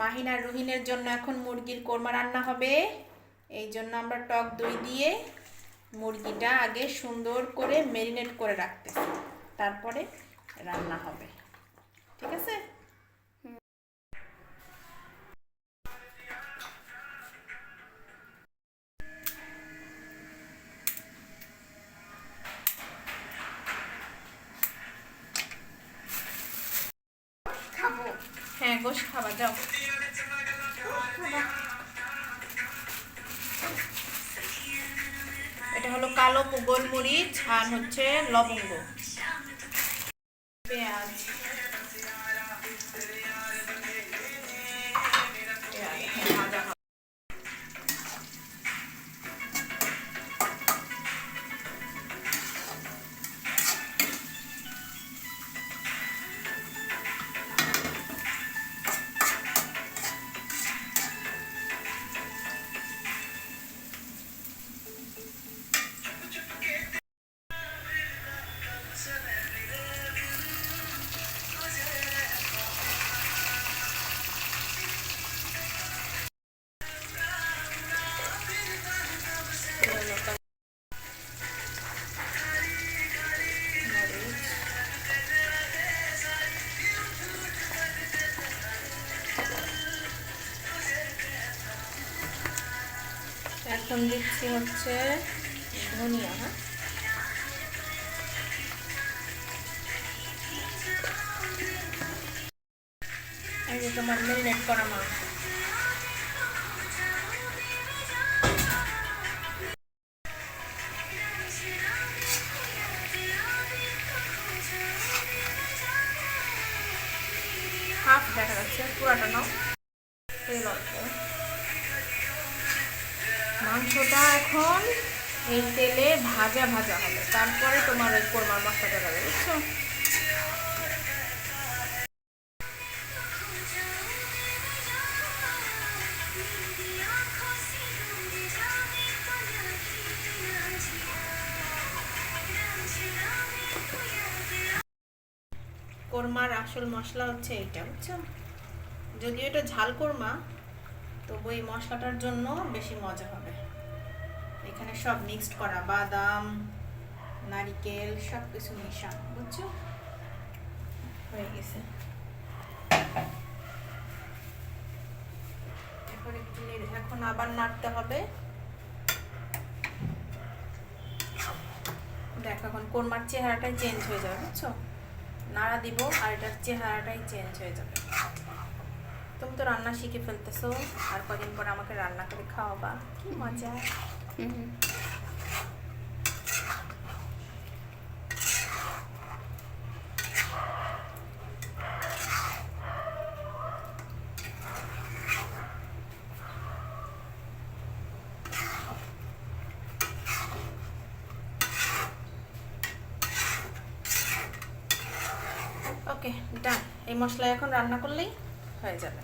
মাহিন আর রুহিনের জন্য এখন মুরগির কোরমা রান্না হবে। এই জন্য আমরা টক দই দিয়ে মুরগিটা আগে সুন্দর করে ম্যারিনেট করে রাখতেছি, তারপরে রান্না হবে। ঠিক আছে? হ্যাঁ, গোশ খাবা, যাও। এটা হলো কালো গোলমরিচ আর হচ্ছে লবঙ্গ, পেঁয়াজ, এখন দিচ্ছি হচ্ছে ধনিয়া। হ্যাঁ, এই যে তোমার ম্যারিনেট করা মাংস। হাফ দেখা যাচ্ছে, পুরাটা নাও। তেল অল্প। মাংসটা এখন এই তেলে ভাজা ভাজা হবে, তারপরে তোমার ওই কোরমার মশলাটা দেবে, বুঝছো? কোরমার আসল মশলা হচ্ছে এইটা, বুঝছো? যদিও এটা ঝাল কোরমা, তবু এই মশলাটার জন্য বেশি মজা হবে। এখানে সব মিক্সড করা, বাদাম, নারিকেল, সব কিছু মিশানো, বুঝছো? হয়ে গেছে। এখন আবার নাড়তে হবে। দেখো এখন কোরমার চেহারাটাই চেঞ্জ হয়ে যাবে, বুঝছো? নাড়া দিব আর এটার চেহারাটাই চেঞ্জ হয়ে যাবে। তুমি তো রান্না শিখে ফেলতেছো, আর কদিন পর আমাকে রান্না করে খাওয়াবা, কি মজা। ওকে, ডান। এই মশলা এখন রান্না করলেই হয়ে যাবে।